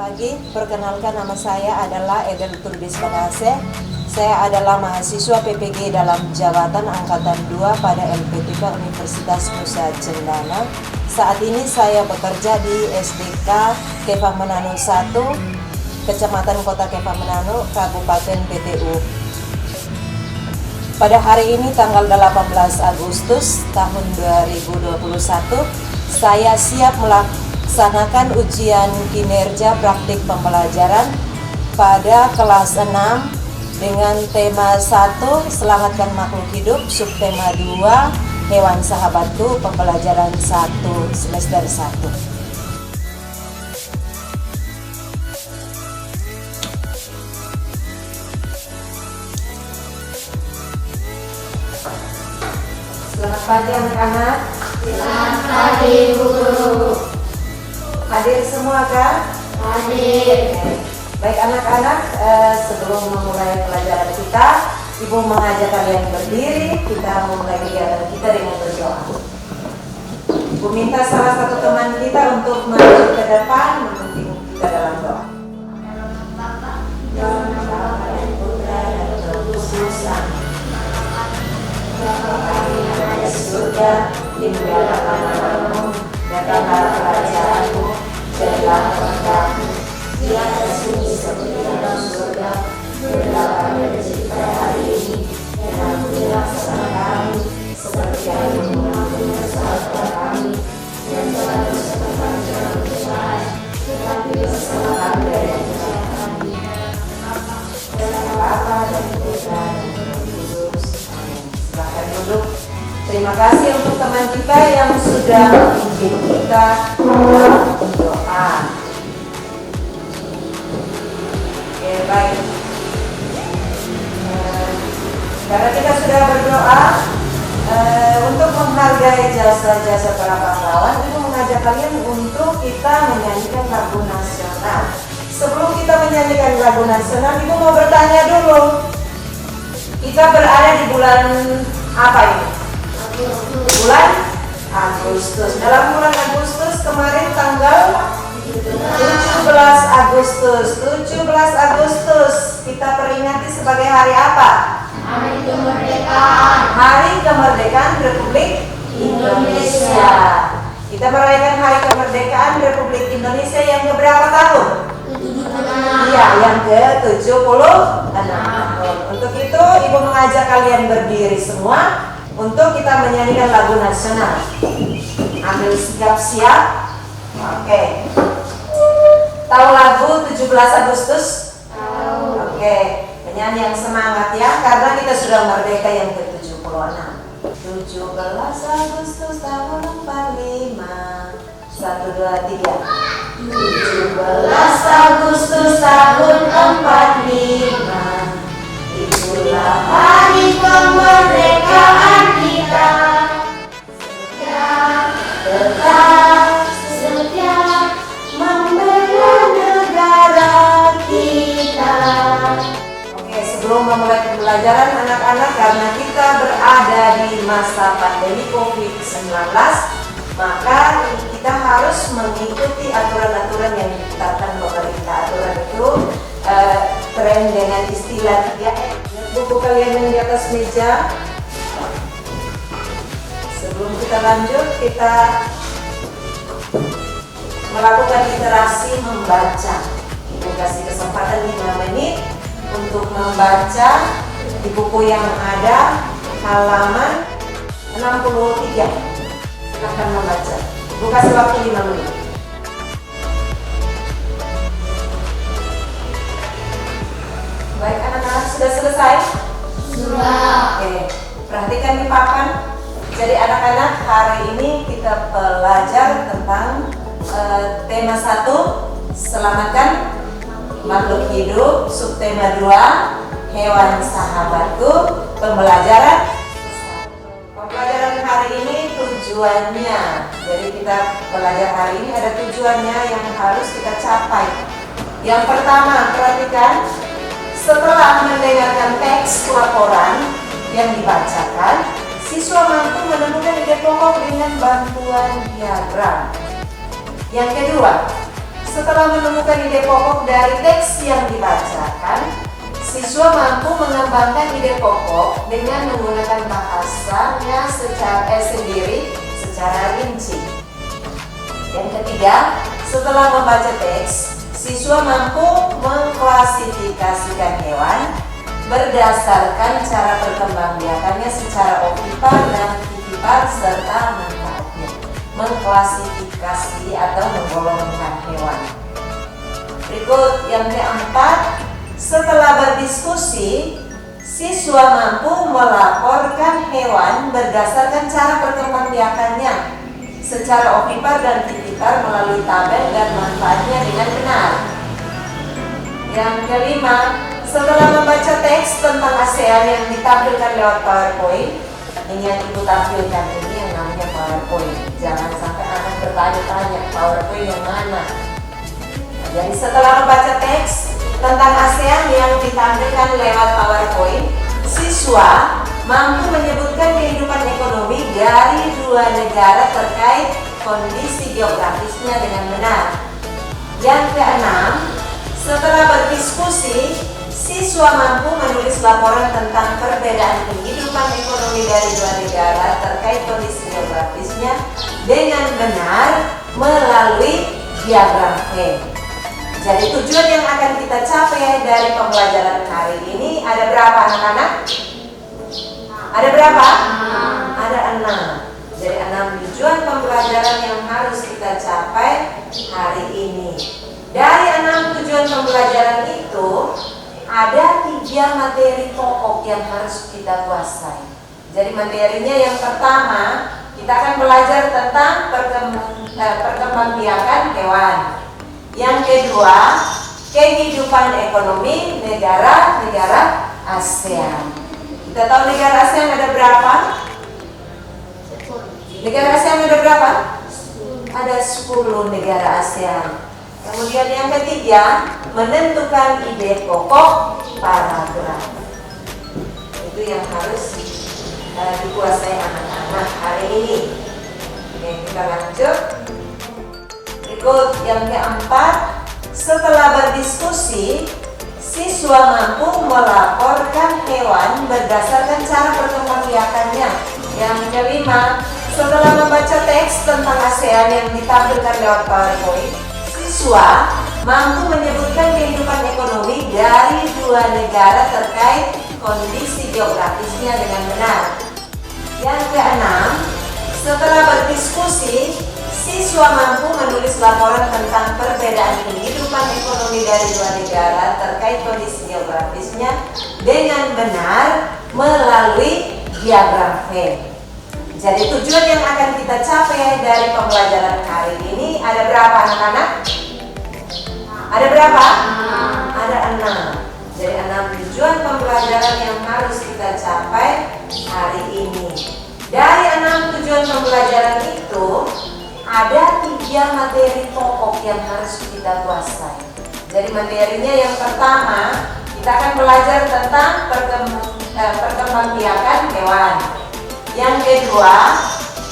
pagi, perkenalkan nama saya adalah Edel Turbis Bagase. Saya adalah mahasiswa PPG dalam jabatan Angkatan 2 pada LPTK Universitas Nusa Cendana. Saat ini saya bekerja di SDK Kepah Menano 1, Kecamatan Kota Kepah Menano, Kabupaten PTU. Pada hari ini tanggal 18 Agustus tahun 2021, saya siap melaksanakan ujian kinerja praktik pembelajaran pada kelas 6 dengan tema 1 Selamatkan Makhluk Hidup, subtema 2 Hewan Sahabatku, pembelajaran 1 semester 1. Selamat pagi anak-anak. Selamat pagi Bu Guru. Hadir semua kan? Hadir. Baik anak-anak, sebelum memulai pelajaran kita, Ibu mengajak kalian berdiri. Kita memulai kegiatan kita dengan berdoa. Ibu minta salah satu teman kita untuk maju ke depan memimpin kita dalam doa. Dalam nama Bapa dan Putra dan Roh Kudus. Bapa kami yang ada di surga, dimuliakanlah namamu, datanglah kerajaanmu, jadilah kehendakmu di atas bumi seperti dalam surga. Berilah kami rezeki pada hari ini, dan ampunilah kesalahan kami, seperti kami mengampuni kesalahan kami, dan jangan masukkan kami dalam pencobaan, tetapi bebaskanlah kami dari yang jahat. Dalam Bapa dan Putra dan Roh Kudus. Amin. Silakan duduk. Terima kasih untuk teman kita yang sudah memimpin kita dalam doa. Oke, baik. Karena kita sudah berdoa untuk menghargai jasa-jasa para pahlawan, itu mengajak kalian untuk kita menyanyikan lagu nasional. Sebelum kita menyanyikan lagu nasional, Ibu mau bertanya dulu. Kita berada di bulan apa ini? Bulan Agustus. Dalam bulan Agustus kemarin tanggal 17 Agustus. 17 Agustus kita peringati sebagai hari apa? Hari Kemerdekaan. Hari Kemerdekaan Republik Indonesia. Kita merayakan Hari Kemerdekaan Republik Indonesia yang keberapa tahun? Iya, yang ke-76 tahun. Untuk itu Ibu mengajak kalian berdiri semua untuk kita menyanyikan lagu nasional. Ambil siap-siap. Oke. Tahu lagu 17 Agustus? Tahu. Oke. Menyanyi yang semangat ya, karena kita sudah merdeka yang ke-76. 17 Agustus tahun 45. 1, 2, 3. 17 Agustus tahun 45. Itulah hari kemerdekaan kita. Tetap setia membela negara kita. Oke, sebelum memulai pembelajaran anak-anak, karena kita berada di masa pandemi COVID-19, maka kita harus mengikuti aturan-aturan yang ditetapkan pemerintah. Aturan itu tren dengan istilah 3M. Buku kalian yang di atas meja. Sebelum kita lanjut, kita melakukan literasi membaca. Ibu kasih kesempatan 5 menit untuk membaca di buku yang ada halaman 63. Silahkan membaca. Ibu kasih waktu 5 menit. Baik anak-anak, sudah selesai? Sudah. Oke, perhatikan di papan. Jadi anak-anak, hari ini kita belajar tentang tema 1 Selamatkan Makhluk Hidup, subtema 2 Hewan Sahabatku, pembelajaran. Pembelajaran hari ini tujuannya. Jadi kita belajar hari ini ada tujuannya yang harus kita capai. Yang pertama, perhatikan. Setelah mendengarkan teks laporan yang dibacakan, siswa mampu menemukan ide pokok dengan bantuan diagram. Yang kedua, setelah menemukan ide pokok dari teks yang dibacakan, siswa mampu mengembangkan ide pokok dengan menggunakan bahasanya sendiri secara rinci. Yang ketiga, setelah membaca teks, siswa mampu mengklasifikasikan hewan berdasarkan cara perkembangbiakannya secara ovipar dan vivipar serta manfaatnya. Mengklasifikasi atau menggolongkan hewan. Berikut yang keempat, setelah berdiskusi, siswa mampu melaporkan hewan berdasarkan cara perkembangbiakannya secara ovipar dan vivipar melalui tabel dan manfaatnya dengan benar. Yang kelima, setelah membaca teks tentang ASEAN yang ditampilkan lewat PowerPoint, ini yang ibu tampilkan ini yang namanya PowerPoint. Jangan sampai anak bertanya-tanya PowerPoint yang mana. Jadi setelah membaca teks tentang ASEAN yang ditampilkan lewat PowerPoint, siswa mampu menyebutkan kehidupan ekonomi dari dua negara terkait kondisi geografisnya dengan benar. Yang keenam, setelah berdiskusi, siswa mampu menulis laporan tentang perbedaan kehidupan ekonomi dari dua negara terkait kondisi geografisnya dengan benar melalui diagram V. Jadi tujuan yang akan kita capai dari pembelajaran hari ini ada berapa anak-anak? Ada berapa? Ada 6. Jadi 6 tujuan pembelajaran yang harus kita capai hari ini. Dari 6 tujuan pembelajaran itu ada 3 materi pokok yang harus kita kuasai. Jadi materinya yang pertama, kita akan belajar tentang perkembangbiakan hewan. Yang kedua, kehidupan ekonomi negara-negara ASEAN. Kita tahu negara ASEAN ada berapa? Negara ASEAN ada berapa? Ada 10 negara ASEAN. Kemudian yang ketiga, menentukan ide pokok paragraf. Itu yang harus dikuasai anak-anak hari ini. Oke, kita lanjut. Berikut yang keempat, setelah berdiskusi, siswa mampu melaporkan hewan berdasarkan cara perkembangbiakannya. Yang kelima, setelah membaca teks tentang ASEAN yang ditampilkan lewat PowerPoint, siswa mampu menyebutkan kehidupan ekonomi dari dua negara terkait kondisi geografisnya dengan benar. Yang keenam, setelah berdiskusi, siswa mampu menulis laporan tentang perbedaan kehidupan ekonomi dari dua negara terkait kondisi geografisnya dengan benar melalui diagram V. Jadi tujuan yang akan kita capai dari pembelajaran hari ini ada berapa anak-anak? Ada berapa? Ada 6. Jadi 6 tujuan pembelajaran yang harus kita capai hari ini. Dari 6 tujuan pembelajaran itu ada 3 materi pokok yang harus kita kuasai. Jadi materinya yang pertama, kita akan belajar tentang perkembangbiakan hewan. Yang kedua,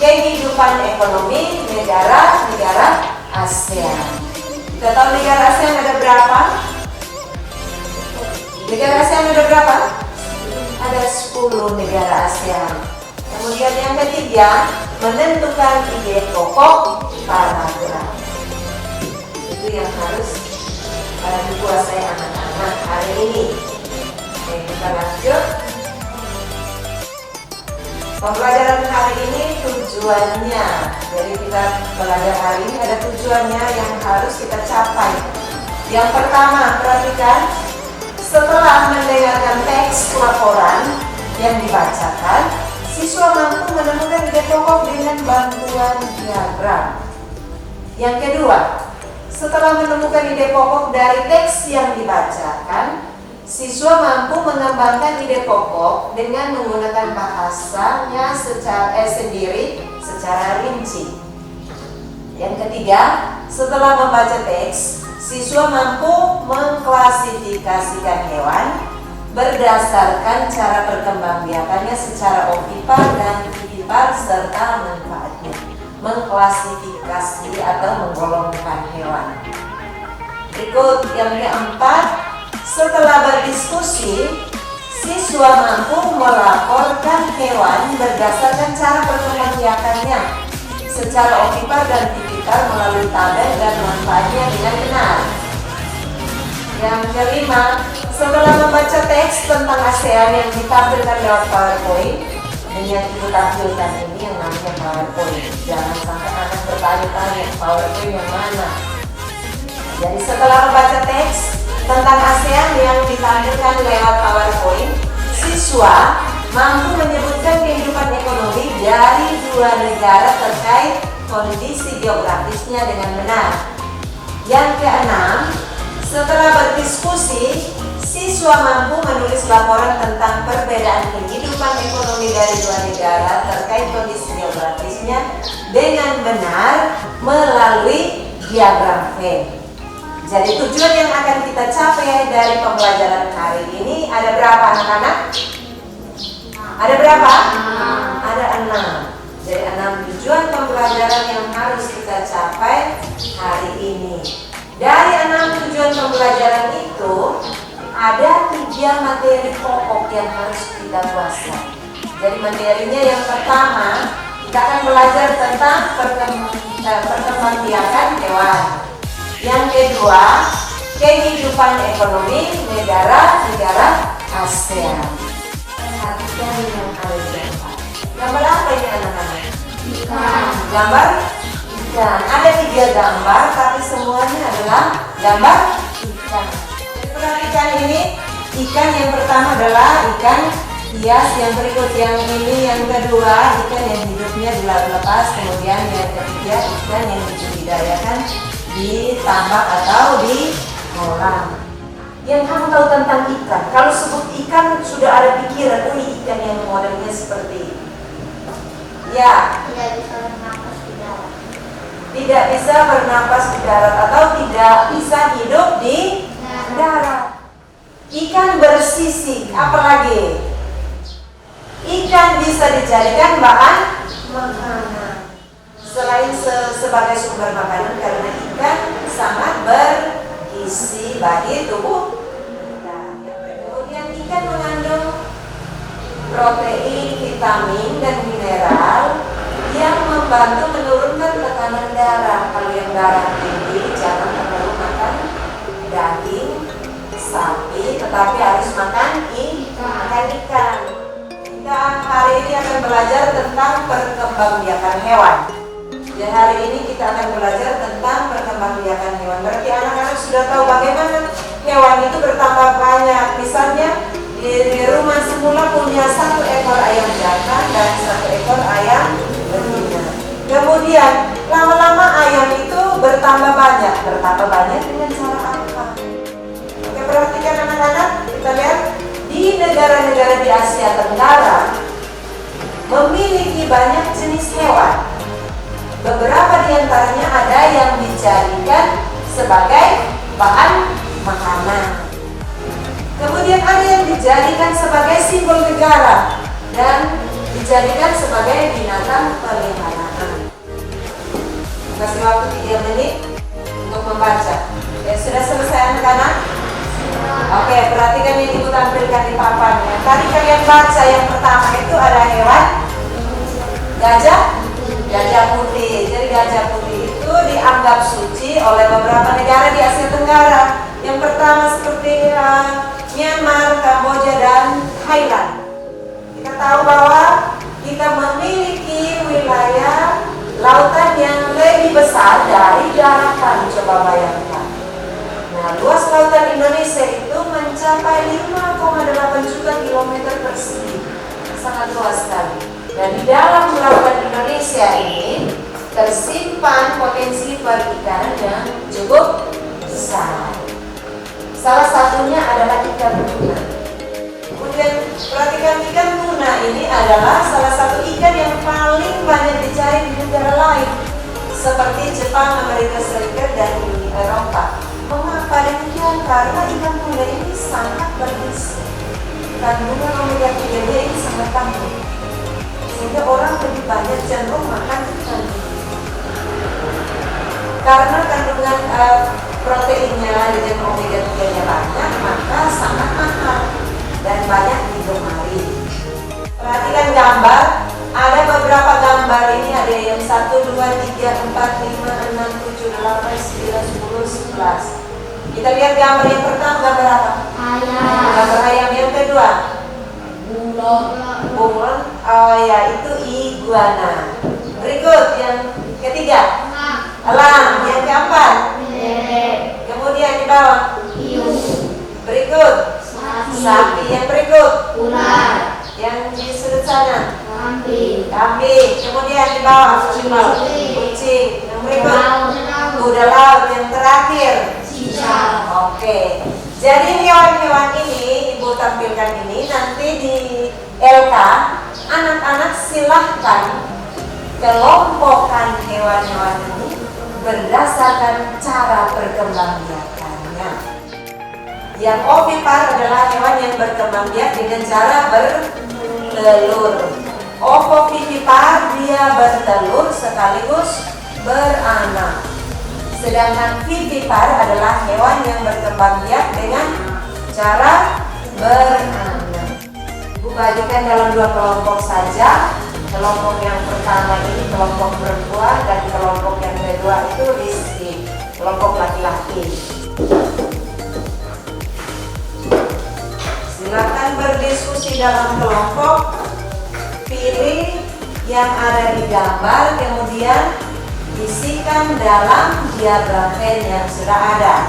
kehidupan ekonomi negara-negara ASEAN. Kita tahu negara ASEAN ada berapa? Negara ASEAN ada berapa? Ada 10 negara ASEAN. Kemudian yang ketiga, menentukan ide pokok paragraf. Itu yang harus dikuasai anak-anak hari ini. Oke, kita lanjut. Pembelajaran hari ini tujuannya, jadi kita belajar hari ini ada tujuannya yang harus kita capai. Yang pertama, perhatikan, setelah mendengarkan teks laporan yang dibacakan, siswa mampu menemukan ide pokok dengan bantuan diagram. Yang kedua, setelah menemukan ide pokok dari teks yang dibacakan, siswa mampu mengembangkan ide pokok dengan menggunakan bahasanya sendiri secara rinci. Yang ketiga, setelah membaca teks, siswa mampu mengklasifikasikan hewan berdasarkan cara perkembangbiakannya secara ovipar dan vivipar serta manfaatnya. Mengklasifikasi atau menggolongkan hewan. Berikut yang keempat, setelah berdiskusi, siswa mampu melaporkan hewan berdasarkan cara perkembangbiakannya secara optimal dan tipikal melalui tabel dan manfaatnya dengan benar. Yang kelima, setelah membaca teks tentang ASEAN yang ditampilkan lewat PowerPoint, dan yang ibu tampilkan ini yang namanya PowerPoint. Jangan sampai anak bertanya-tanya PowerPoint yang mana. Jadi setelah membaca teks tentang ASEAN yang ditampilkan lewat PowerPoint, siswa mampu menyebutkan kehidupan ekonomi dari dua negara terkait kondisi geografisnya dengan benar. Yang keenam, setelah berdiskusi, siswa mampu menulis laporan tentang perbedaan kehidupan ekonomi dari dua negara terkait kondisi geografisnya dengan benar melalui diagram Venn. Jadi tujuan yang akan kita capai dari pembelajaran hari ini ada berapa anak-anak? Ada berapa? Ada 6. Jadi 6 tujuan pembelajaran yang harus kita capai hari ini. Dari 6 tujuan pembelajaran itu ada 3 materi pokok yang harus kita kuasai. Jadi materinya yang pertama, kita akan belajar tentang perkembangbiakan hewan. Yang kedua, kehidupan ekonomi negara-negara ASEAN. Perhatikan yang ada di gambar. Gambar apa ini anak-anak? Ikan. Gambar ikan. Ada 3 gambar, tapi semuanya adalah gambar ikan. Perhatikan ini, ikan yang pertama adalah ikan hias, yang berikut yang ini yang kedua ikan yang hidupnya di laut lepas, kemudian yang ketiga ikan yang dibudidayakan di tambak atau di kolam. Yang kamu tahu tentang ikan, kalau sebut ikan sudah ada pikiran, ini ikan yang modelnya seperti ini. Ya, Tidak bisa bernapas di darat. tidak bisa bernapas di darat atau tidak bisa hidup di darat. Ikan bersisik, apalagi? Ikan bisa dijadikan bahan makanan. Selain sebagai sumber makanan, karena ikan sangat bergizi bagi tubuh kita. Kemudian ikan mengandung protein, vitamin, dan mineral yang membantu menurunkan tekanan darah. Kalau yang darah tinggi, jangan terlalu makan daging sapi, tetapi harus makan ikan. Kita hari ini akan belajar tentang perkembangbiakan hewan. Dan hari ini kita akan belajar tentang perkembangbiakan hewan. Berarti anak-anak sudah tahu bagaimana hewan itu bertambah banyak. Misalnya di rumah semula punya 1 ekor ayam jantan dan 1 ekor ayam betina. Kemudian lama-lama ayam itu bertambah banyak. Bertambah banyak dengan cara apa? Oke, perhatikan anak-anak. Kita lihat di negara-negara di Asia Tenggara memiliki banyak jenis hewan. Beberapa di antaranya ada yang dijadikan sebagai bahan makanan. Kemudian ada yang dijadikan sebagai simbol negara dan dijadikan sebagai binatang peliharaan. Kasih waktu 3 menit untuk membaca. Sudah selesai anak-anak? Oke, perhatikan yang ibu tampilkan di papan. Tadi kalian baca yang pertama itu ada hewan gajah putih. Jadi gajah putih itu dianggap suci oleh beberapa negara di Asia Tenggara. Yang pertama seperti Myanmar, Kamboja, dan Thailand. Kita tahu bahwa kita memiliki wilayah lautan yang lebih besar dari daratan. Coba bayangkan. Nah, luas lautan Indonesia itu mencapai 5,8 juta kilometer persegi. Sangat luas sekali. Dan di dalam lautan Indonesia ini tersimpan potensi perikanan yang cukup besar. Salah satunya adalah ikan tuna. Kemudian perhatikan ikan tuna ini adalah salah satu ikan yang paling banyak dicari di negara lain, seperti Jepang, Amerika Serikat, dan Uni Eropa. Mengapa demikian? Karena ikan tuna ini sangat bergizi. Kandungan omega 3 ini sangat tinggi, sehingga orang lebih banyak cenderung makan ikan. Karena kandungan proteinnya gambar, ada beberapa gambar ini, ada yang 1, 2, 3, 4, 5, 6, 7, 8, 9, 10, 11. Kita lihat gambar yang pertama, gambar apa? Ayam. Gambar ayam. Yang kedua? Bunglon. Bunglon. Oh ya, itu iguana. Berikut yang ketiga, elang. Yang keempat, Bebek. kemudian di bawah, Hiu. berikut, sapi. Yang berikut, Ular. yang di sudut sana, Kambing. kambing. Kemudian di bawah, kucing. Yang berikut, kuda laut. Yang terakhir, Cicak. oke. Jadi hewan-hewan ini Ibu tampilkan ini nanti di LK. Anak-anak silahkan kelompokkan hewan-hewan ini berdasarkan cara perkembangbiakannya. Yang ovipar adalah hewan yang berkembang biak dengan cara bertelur. Ovovivipar dia bertelur sekaligus beranak. Sedangkan vivipar adalah hewan yang berkembang biak dengan cara beranak. Ibu bagikan dalam 2 kelompok saja. Kelompok yang pertama ini kelompok perempuan dan kelompok yang kedua itu Rizky, kelompok laki-laki. Silakan berdiskusi dalam kelompok, pilih yang ada di gambar, kemudian isikan dalam diagram Venn yang sudah ada.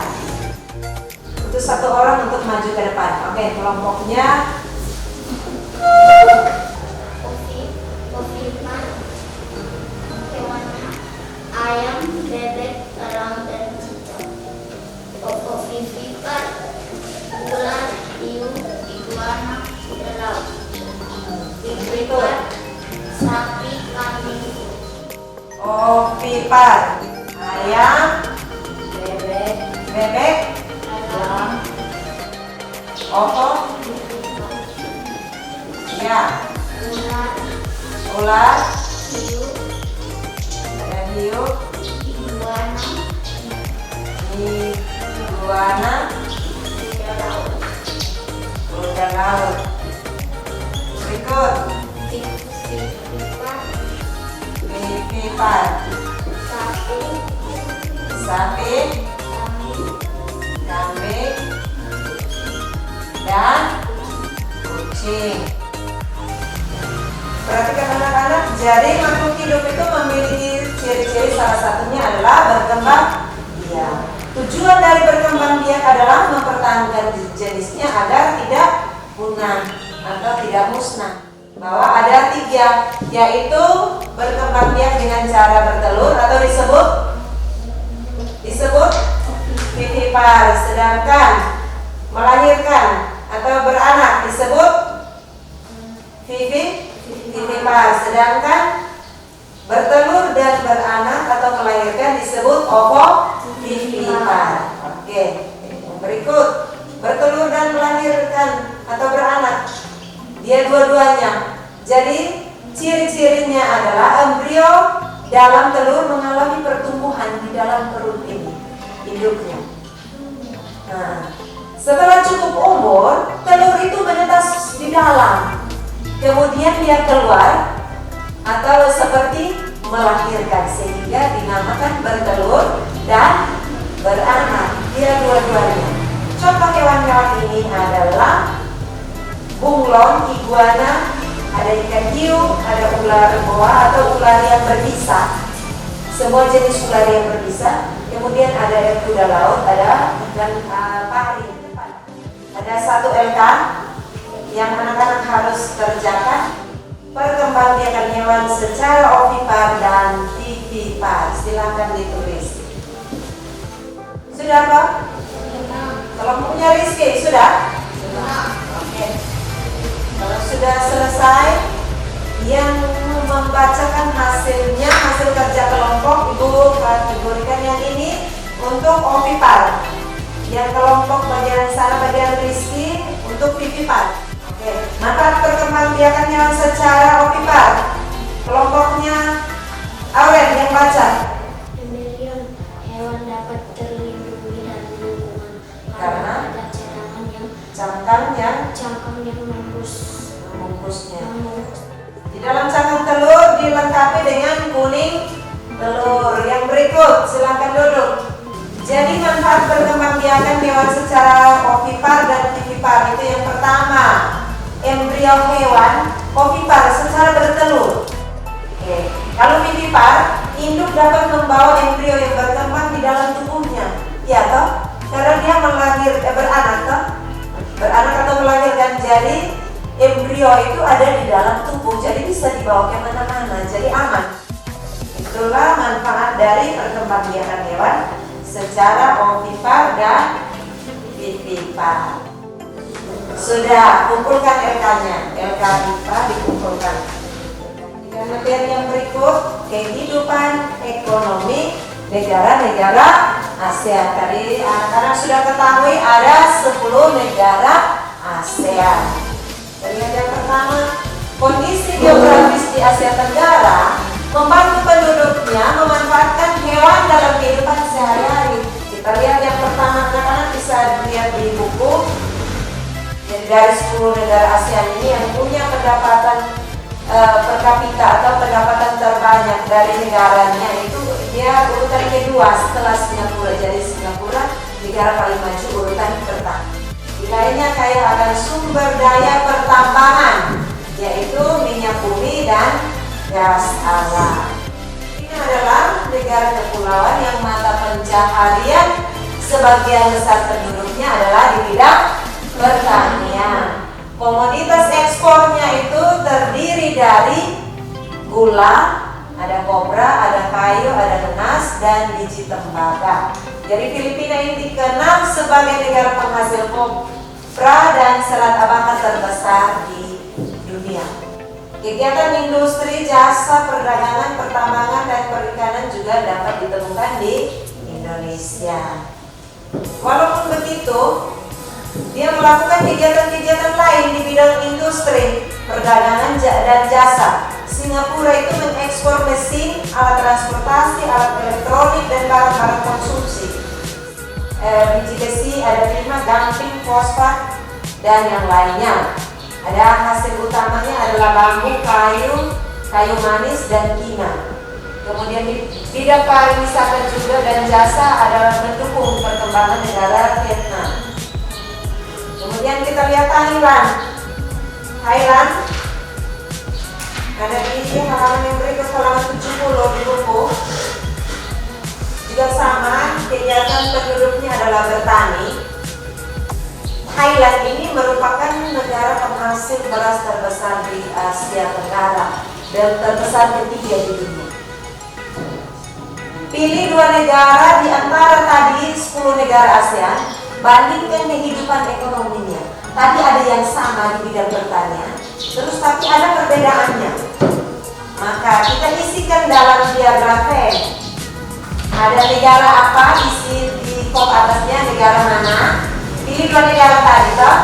Itu 1 orang untuk maju ke depan. Oke, kelompoknya Ovipar. Hewan ayam, bebek, elang, dan cicak. Ovipar. Ular, hiu, iguana, kuda laut. Vivipar. Sapi, kambing. ovipar, ayam, Bebek. bebek, Elang. ovo, ya, Ular. ular, Hiu. ada hiu, Iguana. iguana, Kuda laut. kuda laut. Berikut, Vivipar. vivipar, Sapi. sapi, Kambing. kambing, dan kucing. Perhatikan anak-anak, jadi makhluk hidup itu memiliki ciri-ciri, salah satunya adalah berkembang biak. Tujuan dari berkembang biak adalah mempertahankan jenisnya agar tidak punah atau tidak musnah. Bahwa ada 3, yaitu berkembang biak dengan cara bertelur atau disebut vivipar, sedangkan melahirkan atau beranak disebut vivipar, sedangkan bertelur dan beranak atau melahirkan disebut ovovivipar. Oke, berikut bertelur dan melahirkan atau beranak, dia dua-duanya. Jadi ciri-cirinya adalah embrio dalam telur mengalami pertumbuhan di dalam perut ini, induknya. Nah, setelah cukup umur, telur itu menetas di dalam. Kemudian dia keluar atau seperti melahirkan, sehingga dinamakan bertelur dan beranak. Dia dua-duanya. Contoh hewan-hewan ini adalah bunglon, iguana, ada ikan hiu, ada ular boa atau ular yang berbisa. Semua jenis ular yang berbisa. Kemudian ada kuda laut, ada ikan pari. Ada 1 LK yang anak-anak harus kerjakan. Perkembangbiakan hewan secara ovipar dan vivipar. Silakan ditulis. Sudah Pak? Kelompoknya Rizky, sudah? Oke. Kalau sudah selesai, yang membacakan hasilnya, hasil kerja kelompok, Ibu kategorikan yang ini untuk ovipar. Yang kelompok bagian sana, bagian Rizky untuk vivipar. Oke. Maka perkembangbiakan hewan secara ovipar. Kelompoknya Auren yang baca. Pemilihan hewan dapat terlindungi dari lingkungan Karena ada cadangan yang cangkang yang membungkusnya. membungkusnya. Di dalam cangkang telur dilengkapi dengan kuning telur. Yang berikut, silakan duduk. Jadi manfaat perkembangbiakan hewan secara ovipar dan vivipar itu yang pertama, embrio hewan ovipar secara bertelur. Oke. Kalau vivipar, induk dapat membawa embrio yang berkembang di dalam tubuhnya, ya toh? Karena dia beranak toh? Beranak atau melahirkan, jadi embrio itu ada di dalam tubuh, jadi bisa dibawa kemana-mana, jadi aman. Itulah manfaat dari perkembangbiakan hewan secara ovipar dan vivipar. Sudah, kumpulkan LK-nya. LK IPA dikumpulkan. Dan materi yang berikut, kehidupan ekonomi negara-negara ASEAN. Tadi anak-anak sudah ketahui ada 10 negara ASEAN. Dan yang pertama, kondisi geografis di Asia Tenggara membantu penduduknya memanfaatkan hewan dalam kehidupan sehari-hari. Kita lihat yang pertama, anak-anak bisa lihat di buku. Jadi dari 10 negara ASEAN ini yang punya pendapatan per kapita atau pendapatan terbanyak dari negaranya itu dia urutan kedua setelah Singapura. Jadi Singapura negara paling maju urutan pertama. Nilainya kaya akan sumber daya pertambangan, yaitu minyak bumi dan gas alam. Ini adalah negara kepulauan yang mata pencaharian sebagian besar penduduknya adalah di bidang pertanian. Komoditas ekspornya itu terdiri dari gula, ada kopra, ada kayu, ada benas, dan biji tembaga. Jadi Filipina ini dikenal sebagai negara penghasil kopra dan serat abakat terbesar di dunia. Kegiatan industri, jasa, perdagangan, pertambangan, dan perikanan juga dapat ditemukan di Indonesia. Walaupun begitu, dia melakukan kegiatan-kegiatan lain di bidang industri, perdagangan, dan jasa. Singapura itu mengekspor mesin, alat transportasi, alat elektronik, dan barang-barang konsumsi. Biji besi, ada timah, gamping, fosfat, dan yang lainnya. Ada hasil utamanya adalah bambu, kayu manis, dan kina. Kemudian di bidang pariwisata juga dan jasa adalah mendukung perkembangan negara Vietnam. Kemudian kita lihat Thailand. Thailand ada di halaman yang berikut, halaman 70 di buku. Juga sama, kegiatan penduduknya adalah bertani. Thailand ini merupakan negara penghasil beras terbesar di Asia Tenggara dan terbesar ketiga di dunia. Pilih 2 negara di antara tadi 10 negara ASEAN, bandingkan kehidupan ekonominya. Tadi ada yang sama di bidang pertanian, terus tapi ada perbedaannya. Maka kita isikan dalam diagram. Ada negara apa, isi di kop atasnya negara mana. Pilih 2 negara tadi toh.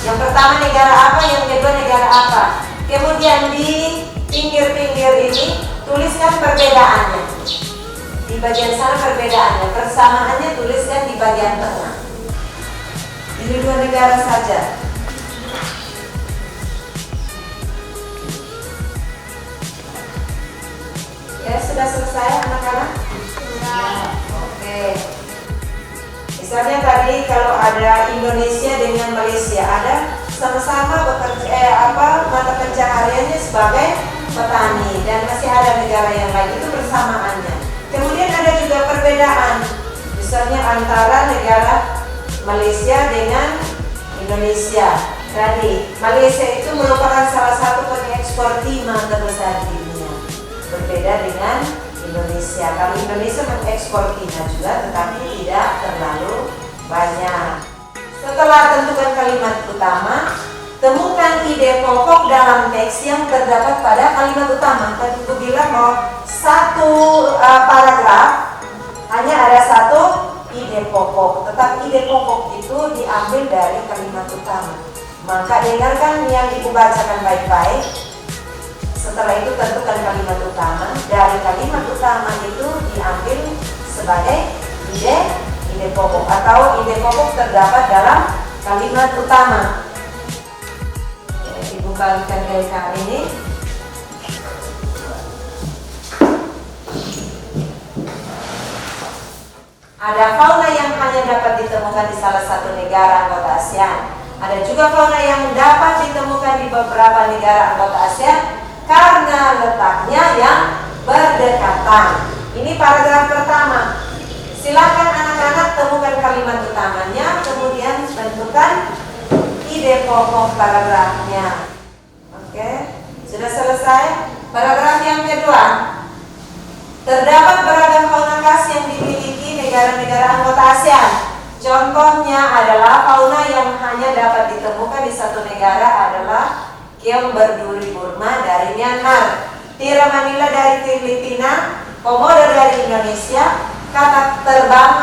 Yang pertama negara apa, yang kedua negara apa. Kemudian di pinggir-pinggir ini tuliskan perbedaannya. Di bagian sana perbedaannya, persamaannya tuliskan di bagian tengah. Pilih 2 negara saja. Ya, sudah selesai anak-anak? Oke. Misalnya tadi kalau ada Indonesia dengan Malaysia, ada sama-sama bekerja mata pencahariannya sebagai petani, dan masih ada negara yang lain, itu persamaannya. Kemudian ada juga perbedaan, misalnya antara negara Malaysia dengan Indonesia. Tadi Malaysia itu merupakan salah satu pengekspor timah terbesar di dunia, berbeda dengan Indonesia. Kalau Indonesia mengekspor timah juga, tetapi tidak terlalu banyak. Setelah tentukan kalimat utama, temukan ide pokok dalam teks yang terdapat pada kalimat utama. Tadi aku bilang bahwa satu paragraf hanya ada satu ide pokok, tetapi ide pokok itu diambil dari kalimat utama. Maka dengarkan yang ibu bacakan baik-baik. Setelah itu tentukan kalimat utama. Dari kalimat utama itu diambil sebagai ide pokok, atau ide pokok terdapat dalam kalimat utama. Ibu balikan dari kali ini. Ada fauna yang hanya dapat ditemukan di salah satu negara anggota ASEAN. Ada juga fauna yang dapat ditemukan di beberapa negara anggota ASEAN karena letaknya yang berdekatan. Ini paragraf pertama. Silakan anak-anak temukan kalimat utamanya, kemudian tentukan ide pokok paragrafnya. Oke, sudah selesai. Paragraf yang kedua. Terdapat beragam fauna khas yang dimiliki negara-negara anggota ASEAN. Contohnya adalah fauna yang hanya dapat ditemukan di satu negara adalah keong berduri Burma dari Myanmar, tiara Manila dari Filipina, komodo dari Indonesia, katak terbang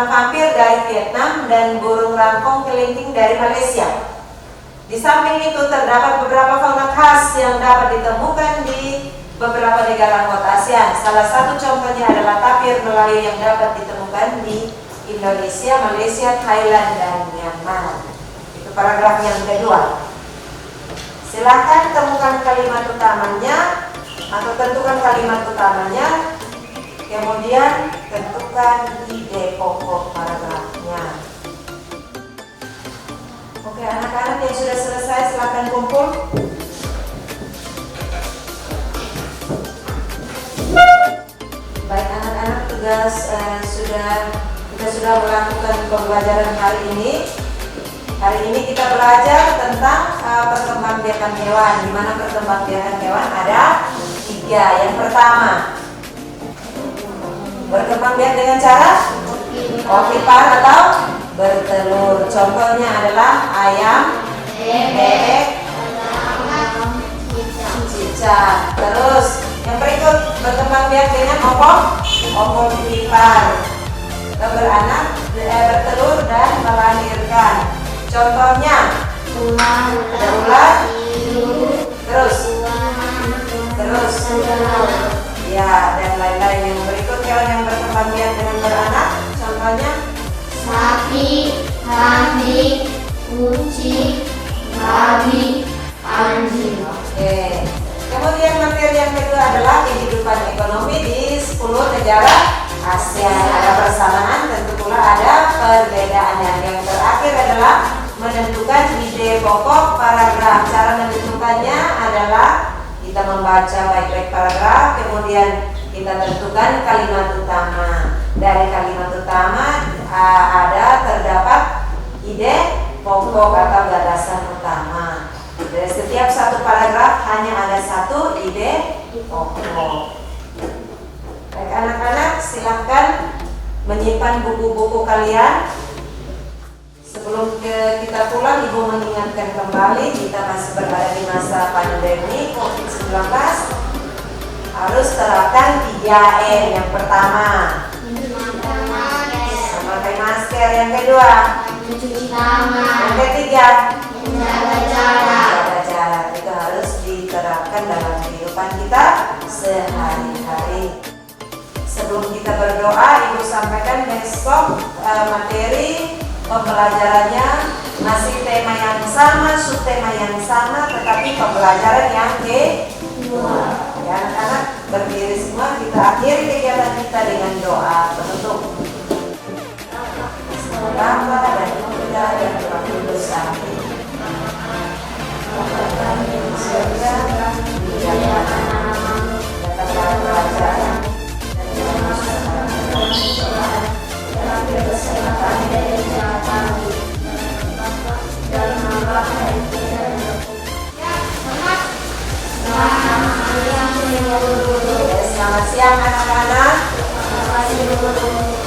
vampir dari Vietnam, dan burung rangkong kelingking dari Malaysia. Di samping itu terdapat beberapa fauna khas yang dapat ditemukan di beberapa negara anggota ASEAN. Salah satu contohnya adalah tapir Melayu yang dapat ditemukan di Indonesia, Malaysia, Thailand, dan Myanmar. Itu paragraf yang kedua. Silakan temukan kalimat utamanya atau tentukan kalimat utamanya, kemudian tentukan ide pokok paragrafnya. Oke, anak-anak yang sudah selesai silakan kumpul. Baik anak-anak, kita sudah melakukan pembelajaran hari ini. Hari ini kita belajar tentang perkembangbiakan hewan, di mana perkembangbiakan hewan ada 3. Yang pertama, berkembangbiak dengan cara ovipar atau bertelur. Contohnya adalah ayam, bebek, cicak. Terus yang berikut berkembangbiak dengan ovipar, beranak, bertelur dan melahirkan. Contohnya ada ular, terus ya, dan lain-lain. Yang berikut hewan yang berkembangbiak dengan beranak, contohnya sapi, kambing, kucing, babi, anjing. Oke. Kemudian materi yang kedua adalah kehidupan ekonomi di 10 negara ASEAN. Ada persamaan, tentu pula ada perbedaan. Yang terakhir adalah menentukan ide pokok paragraf. Cara menentukannya adalah kita membaca baik-baik paragraf, kemudian kita tentukan kalimat utama. Dari kalimat utama terdapat ide pokok atau gagasan utama. Dari setiap satu paragraf hanya ada satu ide pokok. Baik anak-anak, silahkan menyimpan buku-buku kalian. Sebelum kita pulang, Ibu mengingatkan kembali kita masih berada di masa pandemi COVID-19. Harus terapkan 3M. Yang pertama, memakai masker. Yang kedua, mencuci tangan. Yang ketiga, Menjaga jarak. jaga jarak. Itu harus diterapkan dalam kehidupan kita sehari-hari. Sebelum kita berdoa, Ibu sampaikan besok materi pembelajarannya masih tema yang sama, subtema yang sama, tetapi pembelajaran yang kedua. Ya, anak-anak berdiri semua, kita akhiri kegiatan kita dengan doa penutup. Bapa dan Putra dan Roh Kudus. Amin. Bapa kami di surga, dimuliakan namamu, datanglah kerajaan, dan jangan salahkan kami bersama kami dari jalan kami, dan memaafkan kita. Selamat siang anak-anak. Terima kasih, guru.